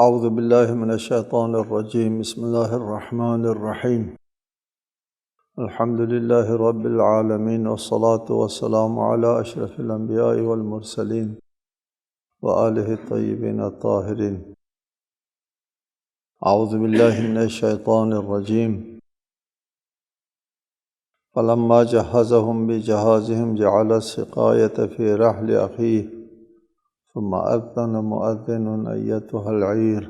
اعوذ باللہ من الشیطان الرجیم بسم اللہ الرحمن الرحیم الحمد للہ رب العالمین والصلاة والسلام علی اشرف الانبیاء والمرسلین وآلہ الطیبین الطاہرین۔ اعوذ باللہ من الشیطان الرجیم فلما جہزہم بجہازہم جعل السقایۃ فی رحل اخیہ ثم اذن مؤذن ایتها العیر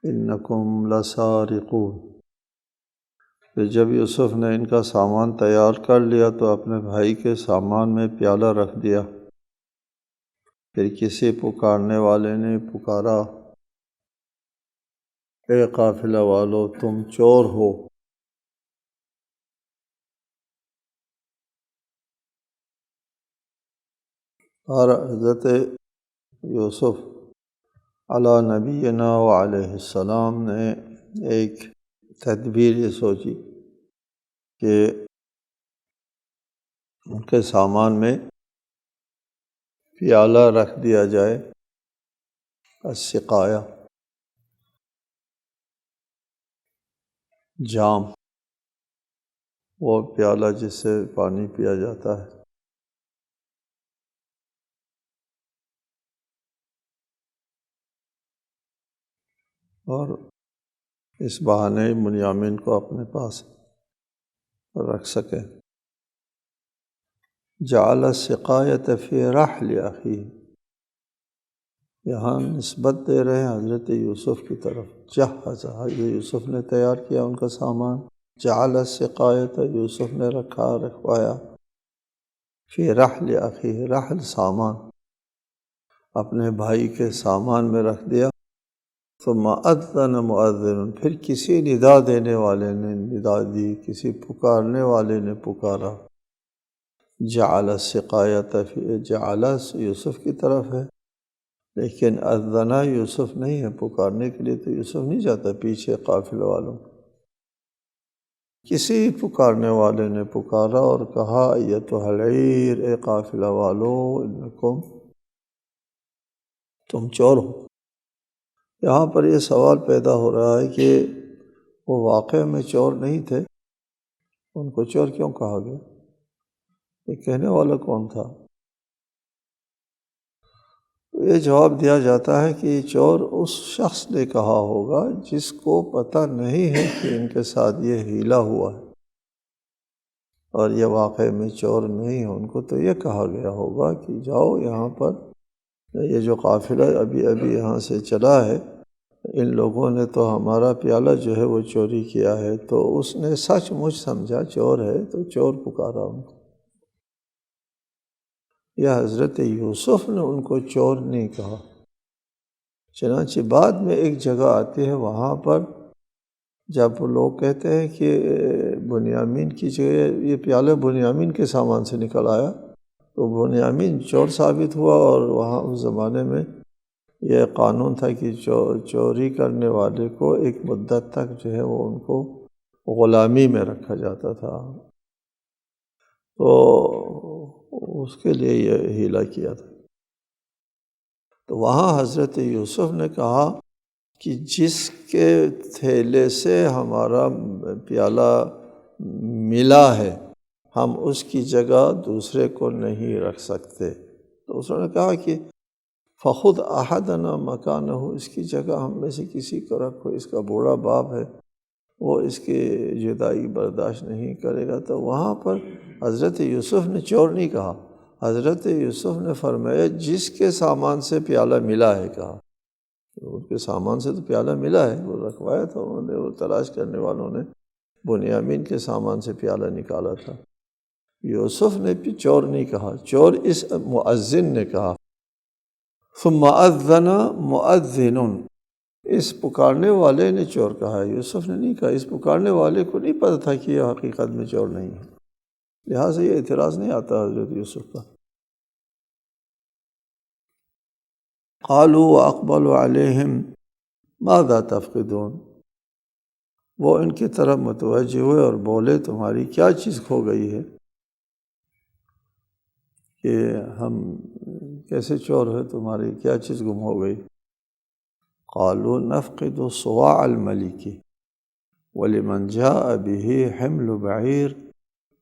انکم لسارقون۔ پھر جب یوسف نے ان کا سامان تیار کر لیا تو اپنے بھائی کے سامان میں پیالہ رکھ دیا۔ پھر کسی پکارنے والے نے پکارا، اے قافلہ والو تم چور ہو۔ اور حضرت یوسف علی نبینا وعلیہ السلام نے ایک تدبیر یہ سوچی کہ ان کے سامان میں پیالہ رکھ دیا جائے، السقایہ جام، وہ پیالہ جس سے پانی پیا جاتا ہے۔ اور اس بہانے بنیامین کو اپنے پاس رکھ سکے۔ جعل السقایۃ فی رحل اخیہ، یہاں نسبت دے رہے ہیں حضرت یوسف کی طرف۔ جہز، یہ یوسف نے تیار کیا ان کا سامان۔ جعل السقایۃ، یوسف نے رکھوایا، فی رحل اخیہ، رحل سامان، اپنے بھائی کے سامان میں رکھ دیا۔ ثم اذن مؤذن، پھر کسی ندا دینے والے نے ندا دی، کسی پکارنے والے نے پکارا۔ جعل السقایۃ فی، جعل یوسف کی طرف ہے لیکن اذن یوسف نہیں ہے، پکارنے کے لیے تو یوسف نہیں جاتا پیچھے قافلے والوں۔ کسی پکارنے والے نے پکارا اور کہا، ایتھا العیر، اے قافلہ والو، انکم، تم چور ہو۔ یہاں پر یہ سوال پیدا ہو رہا ہے کہ وہ واقع میں چور نہیں تھے، ان کو چور کیوں کہا گیا؟ یہ کہنے والا کون تھا؟ یہ جواب دیا جاتا ہے کہ یہ چور اس شخص نے کہا ہوگا جس کو پتہ نہیں ہے کہ ان کے ساتھ یہ حیلہ ہوا ہے اور یہ واقع میں چور نہیں ہے۔ ان کو تو یہ کہا گیا ہوگا کہ جاؤ یہاں پر، یہ جو قافلہ ابھی یہاں سے چلا ہے، ان لوگوں نے تو ہمارا پیالہ جو ہے وہ چوری کیا ہے، تو اس نے سچ مچ سمجھا چور ہے تو چور پکارا ان کو۔ یا حضرت یوسف نے ان کو چور نہیں کہا۔ چنانچہ بعد میں ایک جگہ آتی ہے، وہاں پر جب لوگ کہتے ہیں کہ بنیامین کی جگہ یہ پیالہ بنیامین کے سامان سے نکل آیا، تو بنیامین چور ثابت ہوا، اور وہاں اس زمانے میں یہ قانون تھا کہ چوری کرنے والے کو ایک مدت تک جو ہے وہ ان کو غلامی میں رکھا جاتا تھا، تو اس کے لیے یہ حیلہ کیا تھا۔ تو وہاں حضرت یوسف نے کہا کہ جس کے تھیلے سے ہمارا پیالہ ملا ہے، ہم اس کی جگہ دوسرے کو نہیں رکھ سکتے۔ تو اس نے کہا کہ فخذ احدنا مکانہ، اس کی جگہ ہم میں سے کسی کو رکھو، اس کا بوڑھا باپ ہے، وہ اس کی جدائی برداشت نہیں کرے گا۔ تو وہاں پر حضرت یوسف نے چور نہیں کہا، حضرت یوسف نے فرمایا جس کے سامان سے پیالہ ملا ہے، کہا ان کے سامان سے تو پیالہ ملا ہے، وہ رکھوایا تھا انہوں نے، وہ تلاش کرنے والوں نے بنیامین کے سامان سے پیالہ نکالا تھا۔ یوسف نے بھی چور نہیں کہا، چور اس مؤذن نے کہا۔ ثم اذن مؤذن، اس پکارنے والے نے چور کہا، یوسف نے نہیں کہا۔ اس پکارنے والے کو نہیں پتہ تھا کہ یہ حقیقت میں چور نہیں ہے، لہٰذا یہ اعتراض نہیں آتا حضرت یوسف کا۔ قالوا واقبلوا علیہم ماذا تفقدون، وہ ان کی طرف متوجہ ہوئے اور بولے تمہاری کیا چیز کھو گئی ہے، کہ ہم کیسے چور ہے، تمہاری کیا چیز گم ہو گئی؟ قالوا نفقد صواع الملك ولمن جاء به حمل بعیر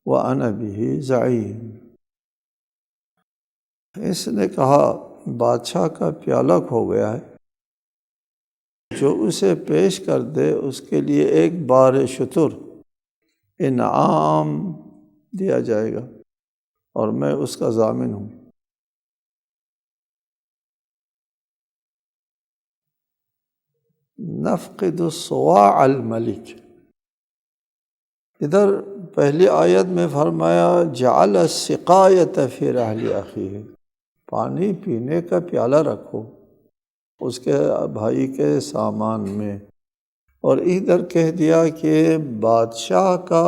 وأنا به زعیم۔ اس نے کہا بادشاہ کا پیالہ کھو گیا ہے، جو اسے پیش کر دے اس کے لیے ایک بار شتر انعام دیا جائے گا اور میں اس کا ضامن ہوں۔ نفقد صواع الملک، ادھر پہلی آیت میں فرمایا جعل السقایۃ فی رحل اخیہ، پانی پینے کا پیالہ رکھو اس کے بھائی کے سامان میں، اور ادھر کہہ دیا کہ بادشاہ کا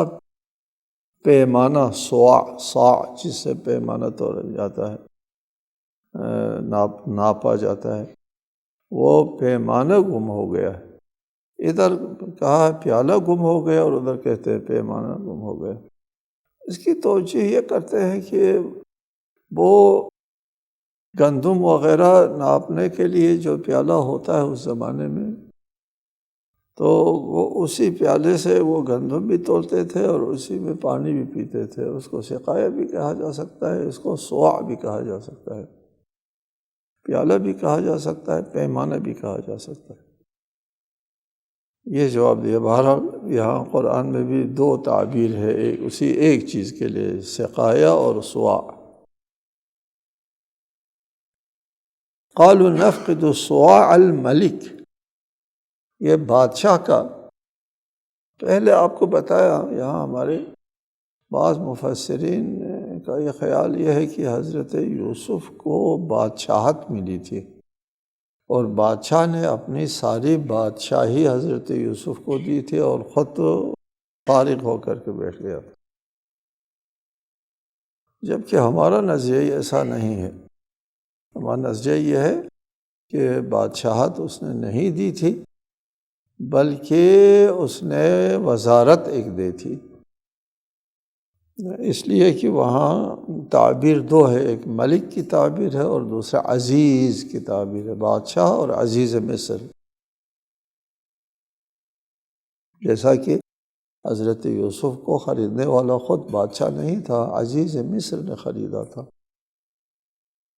پیمانہ صاع جس سے پیمانہ تولا جاتا ہے، ناپا جاتا ہے، وہ پیمانہ گم ہو گیا ہے۔ ادھر کہا ہے پیالہ گم ہو گیا اور ادھر کہتے ہیں پیمانہ گم ہو گیا۔ اس کی توجہ یہ کرتے ہیں کہ وہ گندم وغیرہ ناپنے کے لیے جو پیالہ ہوتا ہے اس زمانے میں، تو وہ اسی پیالے سے وہ گندم بھی تولتے تھے اور اسی میں پانی بھی پیتے تھے۔ اس کو سقایا بھی کہا جا سکتا ہے، اس کو صواع بھی کہا جا سکتا ہے، پیالہ بھی کہا جا سکتا ہے، پیمانہ بھی کہا جا سکتا ہے۔ یہ جواب دیا۔ بہرحال یہاں قرآن میں بھی دو تعبیر ہے اسی ایک چیز کے لیے، سقایا اور صواع۔ قالوا نفقد صواع الملک، یہ بادشاہ کا، پہلے آپ کو بتایا، یہاں ہمارے بعض مفسرین کا یہ خیال یہ ہے کہ حضرت یوسف کو بادشاہت ملی تھی اور بادشاہ نے اپنی ساری بادشاہی حضرت یوسف کو دی تھی اور خود فارغ ہو کر کے بیٹھ گیا تھا، جبکہ ہمارا نظریہ ایسا نہیں ہے۔ ہمارا نظریہ یہ ہے کہ بادشاہت اس نے نہیں دی تھی، بلکہ اس نے وزارت ایک دی تھی، اس لیے کہ وہاں تعبیر دو ہے، ایک ملک کی تعبیر ہے اور دوسرا عزیز کی تعبیر ہے، بادشاہ اور عزیز مصر۔ جیسا کہ حضرت یوسف کو خریدنے والا خود بادشاہ نہیں تھا، عزیز مصر نے خریدا تھا،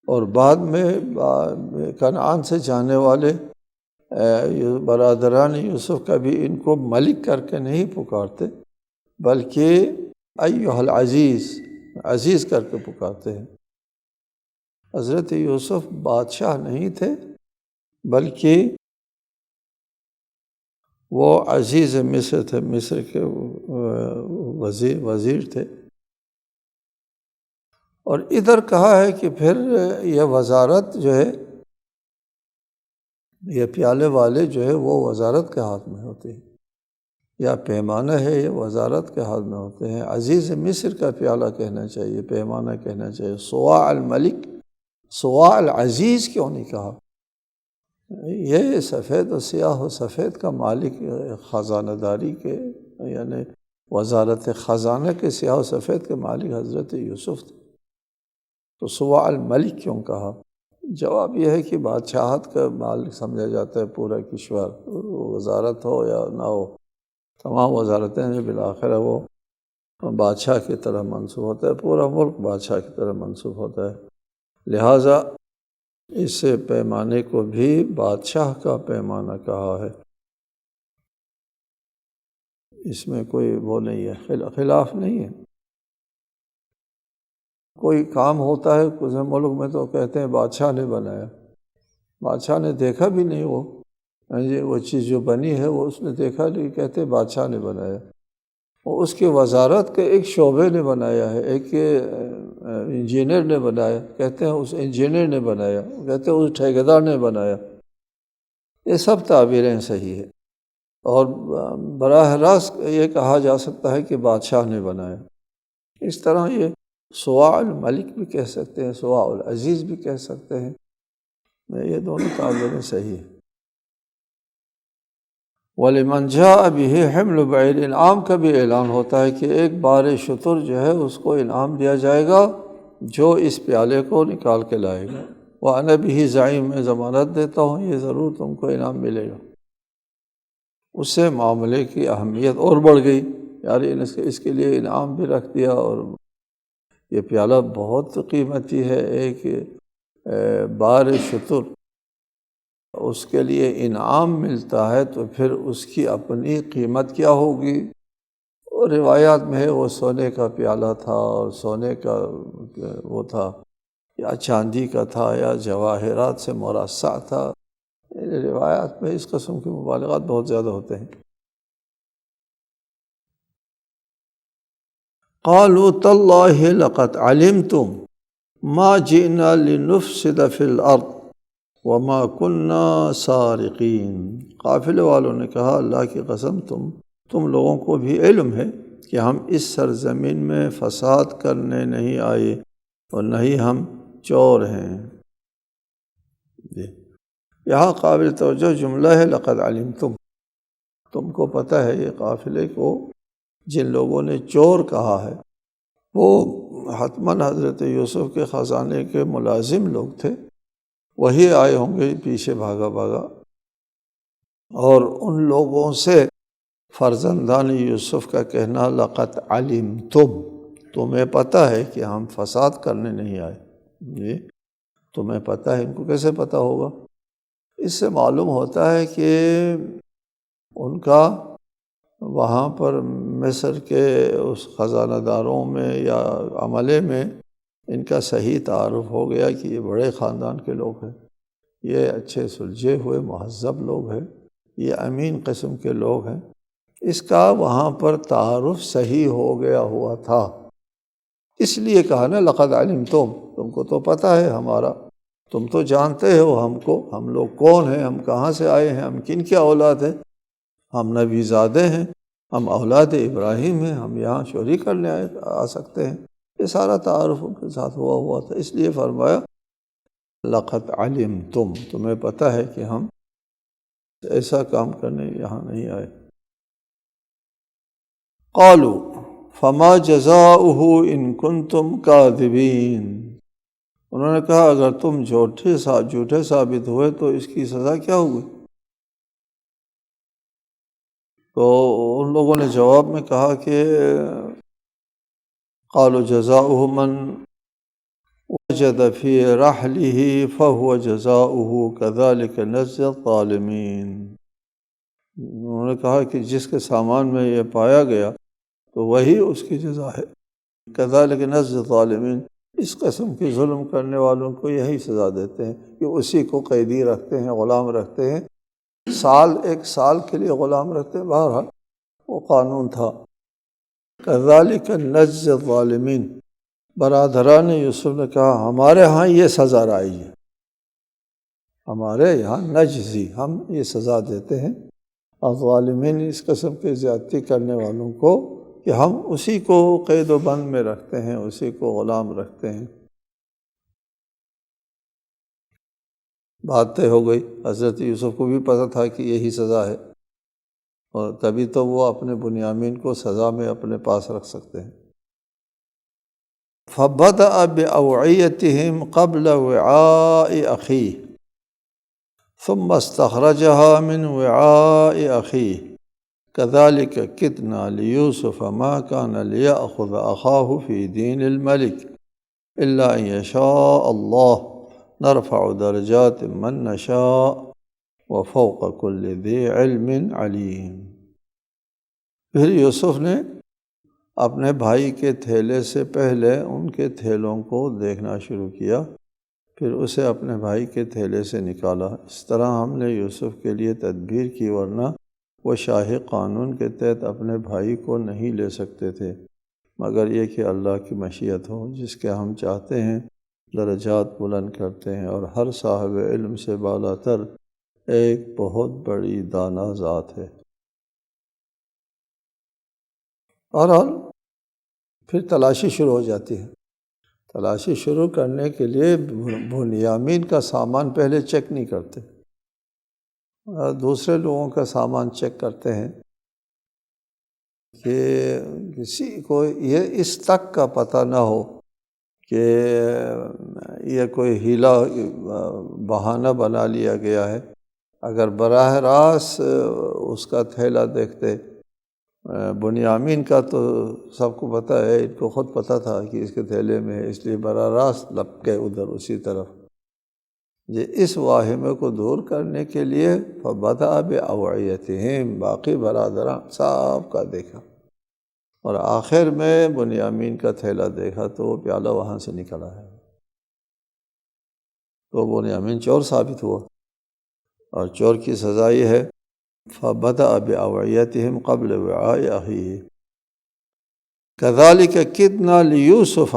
اور بعد میں کنعان سے جانے والے برادران یوسف کا بھی ان کو ملک کر کے نہیں پکارتے، بلکہ ایھا العزیز، عزیز کر کے پکارتے ہیں۔ حضرت یوسف بادشاہ نہیں تھے، بلکہ وہ عزیز مصر تھے، مصر کے وزیر تھے۔ اور ادھر کہا ہے کہ پھر یہ وزارت جو ہے، یہ پیالے والے جو ہے وہ وزارت کے ہاتھ میں ہوتے ہیں، یا پیمانہ ہے یہ وزارت کے ہاتھ میں ہوتے ہیں۔ عزیز مصر کا پیالہ کہنا چاہیے، پیمانہ کہنا چاہیے۔ صواع الملک، صواع العزیز کیوں نہیں کہا؟ یہ سفید و سیاہ و سفید کا مالک، خزانہ داری کے یعنی وزارت خزانہ کے سیاہ و سفید کے مالک حضرت یوسف تھے، تو صواع الملک کیوں کہا؟ جواب یہ ہے کہ بادشاہت کا مالک سمجھا جاتا ہے پورا کشور، وزارت ہو یا نہ ہو، تمام وزارتیں جو بالآخر وہ بادشاہ کی طرح منسوب ہوتا ہے، پورا ملک بادشاہ کی طرح منسوب ہوتا ہے، لہٰذا اس پیمانے کو بھی بادشاہ کا پیمانہ کہا ہے۔ اس میں کوئی وہ نہیں ہے، خلاف نہیں ہے۔ کوئی کام ہوتا ہے کچھ ملک میں تو کہتے ہیں بادشاہ نے بنایا، بادشاہ نے دیکھا بھی نہیں، وہ چیز جو بنی ہے وہ اس نے دیکھا نہیں، کہتے بادشاہ نے بنایا، وہ اس کی وزارت کے ایک شعبے نے بنایا ہے، ایک انجینئر نے بنایا، کہتے ہیں اس انجینئر نے بنایا، کہتے ہیں اس ٹھیکیدار نے بنایا۔ یہ سب تعبیریں صحیح ہیں، اور براہ راست یہ کہا جا سکتا ہے کہ بادشاہ نے بنایا۔ اس طرح یہ صواع الملک بھی کہہ سکتے ہیں، صواع العزیز بھی کہہ سکتے ہیں، یہ دونوں تعبیریں صحیح ہیں۔ وَلِمَنْ جَاءَ بِهِ حِمْلُ بَعِيرٍ، انعام کا بھی اعلان ہوتا ہے کہ ایک بار شتر جو ہے اس کو انعام دیا جائے گا جو اس پیالے کو نکال کے لائے گا۔ وَأَنَا بِهِ زعیم، میں ضمانت دیتا ہوں یہ ضرور تم کو انعام ملے گا۔ اس سے معاملے کی اہمیت اور بڑھ گئی، یار اس کے لیے انعام بھی رکھ دیا، اور یہ پیالہ بہت قیمتی ہے، ایک بار شتر اس کے لیے انعام ملتا ہے تو پھر اس کی اپنی قیمت کیا ہوگی۔ اور روایات میں ہے وہ سونے کا پیالہ تھا، اور سونے کا وہ تھا یا چاندی کا تھا یا جواہرات سے مرصع تھا۔ روایات میں اس قسم کی مبالغات بہت زیادہ ہوتے ہیں۔ قالوا تاللہ لقد علمتم ما جئنا لنفسد فی الارض وما كنا سارقین۔ قافلے والوں نے کہا اللہ کی قسم تم لوگوں کو بھی علم ہے کہ ہم اس سرزمین میں فساد کرنے نہیں آئے اور نہ ہی ہم چور ہیں۔ یہاں قابل توجہ جملہ ہے لقد علمتم، تم کو پتہ ہے۔ یہ قافلے کو جن لوگوں نے چور کہا ہے وہ حتماً حضرت یوسف کے خزانے کے ملازم لوگ تھے، وہی آئے ہوں گے پیچھے بھاگا بھاگا، اور ان لوگوں سے فرزندان یوسف کا کہنا لقد علمتم، تمہیں پتہ ہے کہ ہم فساد کرنے نہیں آئے۔ جی تمہیں پتہ ہے، ان کو کیسے پتہ ہوگا؟ اس سے معلوم ہوتا ہے کہ ان کا وہاں پر مصر کے اس خزانہ داروں میں یا عملے میں ان کا صحیح تعارف ہو گیا کہ یہ بڑے خاندان کے لوگ ہیں، یہ اچھے سلجھے ہوئے مہذب لوگ ہیں، یہ امین قسم کے لوگ ہیں۔ اس کا وہاں پر تعارف صحیح ہو گیا ہوا تھا، اس لیے کہا نا لقد علمتم، تم کو تو پتہ ہے ہمارا، تم تو جانتے ہو ہم کو، ہم لوگ کون ہیں، ہم کہاں سے آئے ہیں، ہم کن کے اولاد ہیں، ہم نبی زادے ہیں، ہم اولاد ابراہیم ہیں، ہم یہاں چوری کرنے آ سکتے ہیں۔ یہ سارا تعارف ان کے ساتھ ہوا تھا، اس لیے فرمایا لقد علمتم، تمہیں پتہ ہے کہ ہم ایسا کام کرنے یہاں نہیں آئے۔ قالوا فما جزاؤہ ان کنتم کاذبین، انہوں نے کہا اگر تم جھوٹے ثابت ہوئے تو اس کی سزا کیا ہوگی؟ تو ان لوگوں نے جواب میں کہا کہ قالوا جزاؤہ من وجد فی رحلہ فہو جزاؤہ کذلک نجزی الظالمین، انہوں نے کہا کہ جس کے سامان میں یہ پایا گیا تو وہی اس کی جزا ہے، کذلک نجزی الظالمین، اس قسم کے ظلم کرنے والوں کو یہی سزا دیتے ہیں کہ اسی کو قیدی رکھتے ہیں، غلام رکھتے ہیں، ایک سال کے لیے غلام رکھتے ہیں، بہرحال وہ قانون تھا۔ کذالک نجزی الظالمین، برادران یوسف نے کہا ہمارے ہاں یہ سزا رائی ہے، ہمارے یہاں نجزی، ہم یہ سزا دیتے ہیں الظالمین، اس قسم کے زیادتی کرنے والوں کو، کہ ہم اسی کو قید و بند میں رکھتے ہیں، اسی کو غلام رکھتے ہیں۔ بات طے ہو گئی، حضرت یوسف کو بھی پتہ تھا کہ یہی سزا ہے، اور تبھی تو وہ اپنے بنیامین کو سزا میں اپنے پاس رکھ سکتے ہیں۔ فَبَدَأَ بِأَوْعِيَتِهِمْ قَبْلَ وِعَاءِ أَخِيهِ ثُمَّ اسْتَخْرَجَهَا مِنْ وِعَاءِ أَخِيهِ كَذَلِكَ كِدْنَا لِيُوسُفَ مَا كَانَ لِيَأْخُذَ أَخَاهُ فِي دِينِ الْمَلِكِ إِلَّا أَن يَشَاءَ اللَّهُ نَرْفَعُ دَرَجَاتٍ مَّن نَّشَاءُ وَفَوْقَ كُلِّ ذِي عِلْمٍ عَلِيمٍ۔ پھر یوسف نے اپنے بھائی کے تھیلے سے پہلے ان کے تھیلوں کو دیکھنا شروع کیا، پھر اسے اپنے بھائی کے تھیلے سے نکالا۔ اس طرح ہم نے یوسف کے لیے تدبیر کی، ورنہ وہ شاہی قانون کے تحت اپنے بھائی کو نہیں لے سکتے تھے، مگر یہ کہ اللہ کی مشیت ہو، جس کے ہم چاہتے ہیں درجات بلند کرتے ہیں، اور ہر صاحب علم سے بالا تر ایک بہت بڑی دانا ذات ہے۔ بہرحال پھر تلاشی شروع ہو جاتی ہے۔ تلاشی شروع کرنے کے لیے بنیامین کا سامان پہلے چیک نہیں کرتے، دوسرے لوگوں کا سامان چیک کرتے ہیں کہ کسی کو یہ اس تک کا پتہ نہ ہو کہ یہ کوئی ہیلا بہانہ بنا لیا گیا ہے۔ اگر براہ راست اس کا تھیلا دیکھتے بنیامین کا، تو سب کو پتہ ہے، ان کو خود پتہ تھا کہ اس کے تھیلے میں ہے، اس لیے براہ راست لپ کے ادھر اسی طرف۔ یہ اس واہمے کو دور کرنے کے لیے فبدأ بأوعیتہم، باقی برادران سب کا دیکھا، اور آخر میں بنیامین کا تھیلا دیکھا تو وہ پیالہ وہاں سے نکلا ہے، تو بنیامین چور ثابت ہوا، اور چور کی سزا یہ ہے فبدأ بأوعیتہم قبل وعاء اخیہ کذالک کدنا لیوسف،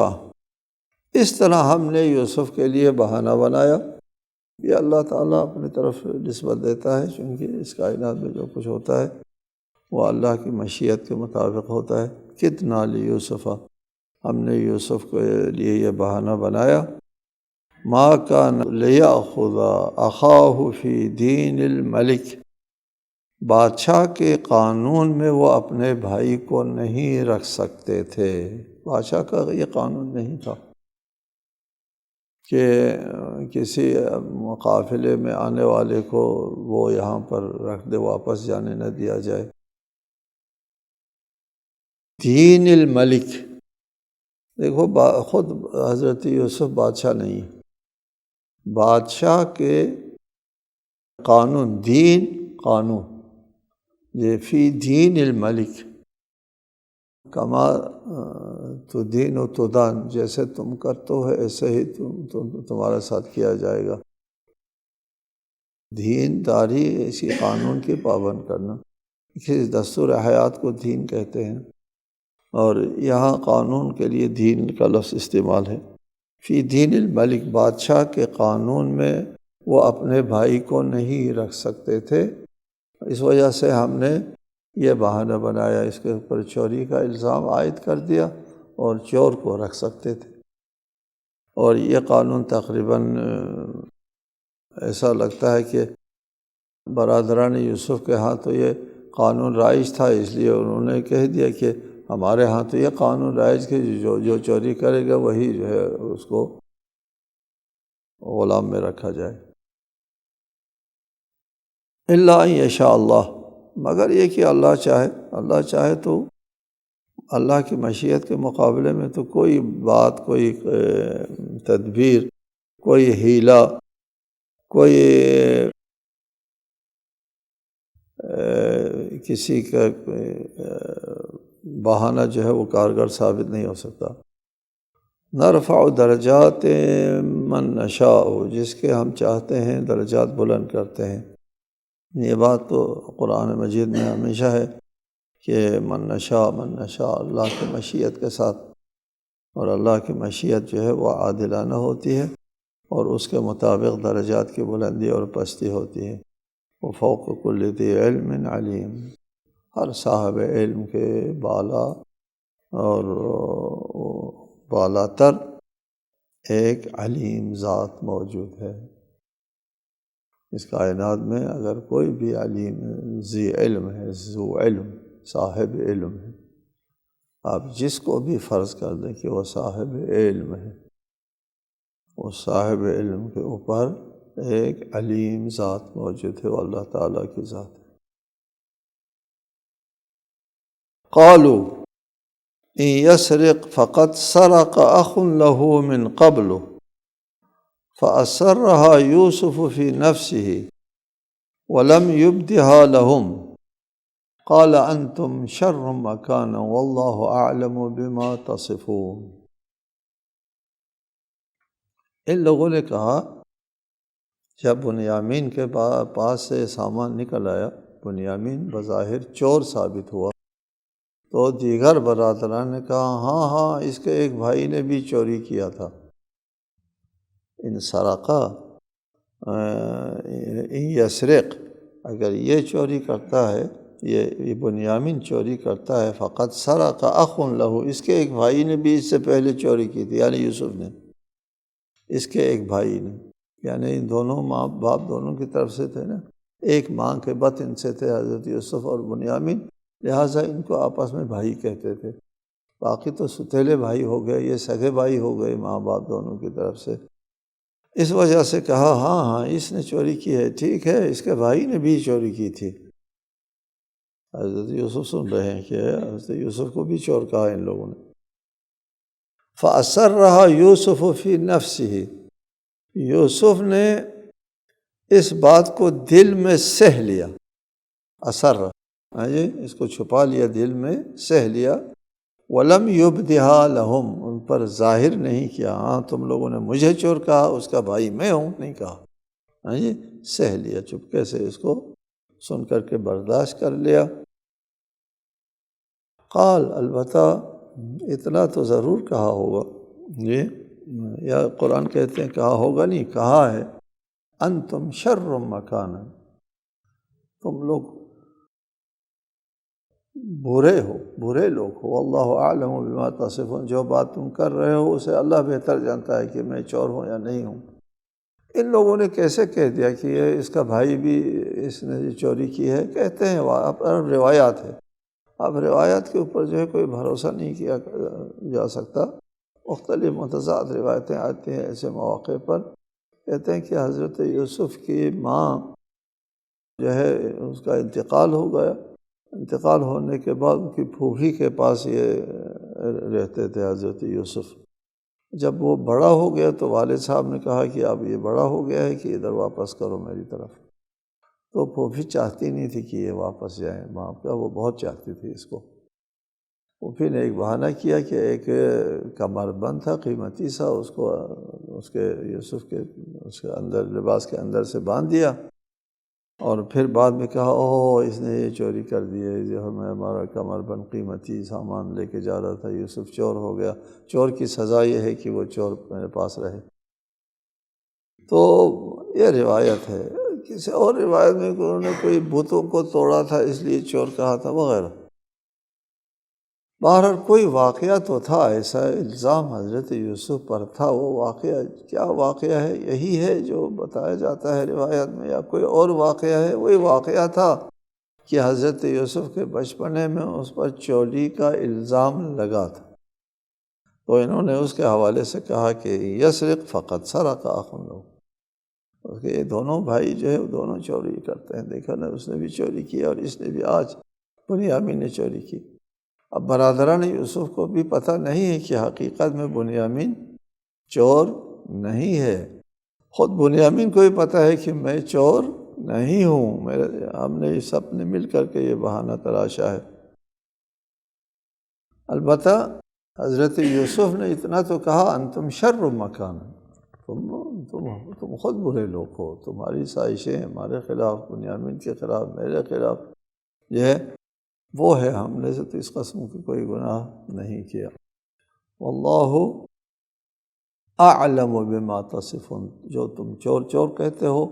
اس طرح ہم نے یوسف کے لیے بہانہ بنایا۔ یہ اللہ تعالیٰ اپنی طرف نسبت دیتا ہے، چونکہ اس کائنات میں جو کچھ ہوتا ہے وہ اللہ کی مشیت کے مطابق ہوتا ہے۔ کدنا لیوسف، ہم نے یوسف کے لیے یہ بہانہ بنایا، ما کان لیأخذ اخاہ فی دین الملک، بادشاہ کے قانون میں وہ اپنے بھائی کو نہیں رکھ سکتے تھے۔ بادشاہ کا یہ قانون نہیں تھا کہ کسی قافلے میں آنے والے کو وہ یہاں پر رکھ دے، واپس جانے نہ دیا جائے۔ دین الملک، دیکھو خود حضرت یوسف بادشاہ نہیں، بادشاہ کے قانون، دین قانون، یہ فی دین الملک، کما تو دین و تدان، جیسے تم کرتے ہو ایسے ہی تمہارے ساتھ کیا جائے گا۔ دین داری اسی قانون کی پابند کرنا، اس دستور حیات کو دین کہتے ہیں، اور یہاں قانون کے لیے دین کا لفظ استعمال ہے۔ فی دین الملک، بادشاہ کے قانون میں وہ اپنے بھائی کو نہیں رکھ سکتے تھے، اس وجہ سے ہم نے یہ بہانہ بنایا، اس کے اوپر چوری کا الزام عائد کر دیا، اور چور کو رکھ سکتے تھے۔ اور یہ قانون تقریباً ایسا لگتا ہے کہ برادران یوسف کے ہاں تو یہ قانون رائج تھا، اس لیے انہوں نے کہہ دیا کہ ہمارے ہاں تو یہ قانون رائج کہ جو چوری کرے گا وہی جو ہے اس کو غلام میں رکھا جائے۔ الا ان یشاء اللہ، مگر یہ کہ اللہ چاہے تو اللہ کی مشیت کے مقابلے میں تو کوئی بات، کوئی تدبیر، کوئی حیلہ، کوئی کسی کا بہانہ جو ہے وہ کارگر ثابت نہیں ہو سکتا۔ نرفع درجات من نشاء، جس کے ہم چاہتے ہیں درجات بلند کرتے ہیں۔ یہ بات تو قرآن مجید میں ہمیشہ ہے کہ من نشاء اللہ کی مشیت کے ساتھ، اور اللہ کی مشیت جو ہے وہ عادلانہ ہوتی ہے، اور اس کے مطابق درجات کی بلندی اور پستی ہوتی ہے۔ وفوق کل ذی علم علیم، ہر صاحب علم کے بالا اور بالا تر ایک علیم ذات موجود ہے۔ اس کائنات میں اگر کوئی بھی علیم ذی علم ہے، ذو علم، صاحب علم ہے، آپ جس کو بھی فرض کر دیں کہ وہ صاحب علم ہے، اس صاحب علم کے اوپر ایک علیم ذات موجود ہے، وہ اللہ تعالیٰ کی ذات ہے۔ قالوا ان يسرق فقد سرق اخ له من قبل فأسرها يوسف في نفسه ولم يبدها لهم قال انتم شر مكانا والله اعلم بما تصفون۔ ان لوگوں نے کہا جب بنیامین کے پاس سے سامان نکل آیا، بنیامین بظاہر چور ثابت ہوا، تو دیگر برادران نے کہا ہاں اس کے ایک بھائی نے بھی چوری کیا تھا۔ ان سرقہ ان یسرق، اگر یہ چوری کرتا ہے، یہ بنیامین چوری کرتا ہے، فقط سرق اخ لہ، اس کے ایک بھائی نے بھی اس سے پہلے چوری کی تھی، یعنی یوسف نے، اس کے ایک بھائی نے، یعنی ان دونوں ماں باپ دونوں کی طرف سے تھے نا، ایک ماں کے بطن سے تھے حضرت یوسف اور بنیامین، لہٰذا ان کو آپس میں بھائی کہتے تھے۔ باقی تو ستیلے بھائی ہو گئے، یہ سگے بھائی ہو گئے ماں باپ دونوں کی طرف سے۔ اس وجہ سے کہا ہاں ہاں اس نے چوری کی ہے، ٹھیک ہے، اس کے بھائی نے بھی چوری کی تھی۔ حضرت یوسف سن رہے ہیں کہ حضرت یوسف کو بھی چور کہا ان لوگوں نے۔ فَأَسَرَّهَا يُوسُفُ فِي نَفْسِهِ، یوسف نے اس بات کو دل میں سہ لیا، اثر جی اس کو چھپا لیا، دل میں سہ لیا۔ وَلَمْ يُبْدِهَا لَهُمْ، ان پر ظاہر نہیں کیا، ہاں تم لوگوں نے مجھے چور کہا، اس کا بھائی میں ہوں نہیں کہا، ہاں جی سہ لیا، چپکے سے اس کو سن کر کے برداشت کر لیا۔ قال، البتہ اتنا تو ضرور کہا ہوگا، یہ یا قرآن کہتے ہیں کہا ہوگا نہیں، کہا ہے، انتم شر مکانا، تم لوگ برے ہو، برے لوگ ہو، واللہ اعلم بما تصفون، جو بات تم کر رہے ہو اسے اللہ بہتر جانتا ہے کہ میں چور ہوں یا نہیں ہوں۔ ان لوگوں نے کیسے کہہ دیا کہ یہ اس کا بھائی بھی اس نے چوری کی ہے؟ کہتے ہیں اب روایات ہے، اب روایات کے اوپر جو ہے کوئی بھروسہ نہیں کیا جا سکتا، مختلف متضاد روایتیں آتی ہیں ایسے مواقع پر۔ کہتے ہیں کہ حضرت یوسف کی ماں جو ہے اس کا انتقال ہو گیا، انتقال ہونے کے بعد ان کی پھوپھی کے پاس یہ رہتے تھے حضرت یوسف۔ جب وہ بڑا ہو گیا تو والد صاحب نے کہا کہ اب یہ بڑا ہو گیا ہے کہ ادھر واپس کرو میری طرف، تو پھوپھی چاہتی نہیں تھی کہ یہ واپس جائیں، ماں کا وہ بہت چاہتی تھی اس کو۔ پھوپھی نے ایک بہانہ کیا کہ ایک کمر بند تھا قیمتی سا، اس کو اس کے یوسف کے اس کے اندر لباس کے اندر سے باندھ دیا، اور پھر بعد میں کہا اوہ اس نے یہ چوری کر دی ہے، جو ہمیں ہمارا کمر بند قیمتی سامان لے کے جا رہا تھا، یوسف چور ہو گیا، چور کی سزا یہ ہے کہ وہ چور میرے پاس رہے۔ تو یہ روایت ہے۔ کسی اور روایت میں انہوں نے کوئی بتوں کو توڑا تھا اس لیے چور کہا تھا وغیرہ۔ بہرحال کوئی واقعہ تو تھا، ایسا الزام حضرت یوسف پر تھا، وہ واقعہ کیا واقعہ ہے؟ یہی ہے جو بتایا جاتا ہے روایت میں، یا کوئی اور واقعہ ہے؟ وہی واقعہ تھا کہ حضرت یوسف کے بچپنے میں اس پر چوری کا الزام لگا تھا، تو انہوں نے اس کے حوالے سے کہا کہ یسرق فقط سرق اخ لہ، کہ یہ دونوں بھائی جو ہے وہ دونوں چوری کرتے ہیں، دیکھا نا اس نے بھی چوری کی اور اس نے بھی آج بنیامین نے چوری کی۔ اب برادران یوسف کو بھی پتہ نہیں ہے کہ حقیقت میں بنیامین چور نہیں ہے، خود بنیامین کو بھی پتہ ہے کہ میں چور نہیں ہوں، ہم نے سب نے مل کر کے یہ بہانہ تراشا ہے۔ البتہ حضرت یوسف نے اتنا تو کہا انتم شر مکان، تم خود برے لوگ ہو، تمہاری سازشیں ہمارے خلاف، بنیامین کے خلاف، میرے خلاف یہ ہے وہ ہے، ہم نے تو اس قسم کی کوئی گناہ نہیں کیا۔ واللہ اعلم بما تصفون، جو تم چور چور کہتے ہو،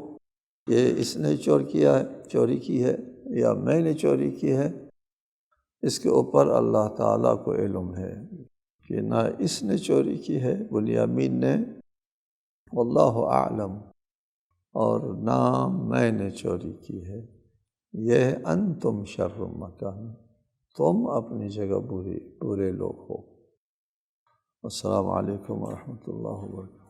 یہ اس نے چور کیا ہے، چوری کی ہے، یا میں نے چوری کی ہے، اس کے اوپر اللہ تعالیٰ کو علم ہے کہ نہ اس نے چوری کی ہے بنیامین نے، واللہ اعلم، اور نہ میں نے چوری کی ہے، یہ انتم شر مکان، تم اپنی جگہ برے لوگ ہو۔ السلام علیکم ورحمۃ اللہ وبرکاتہ۔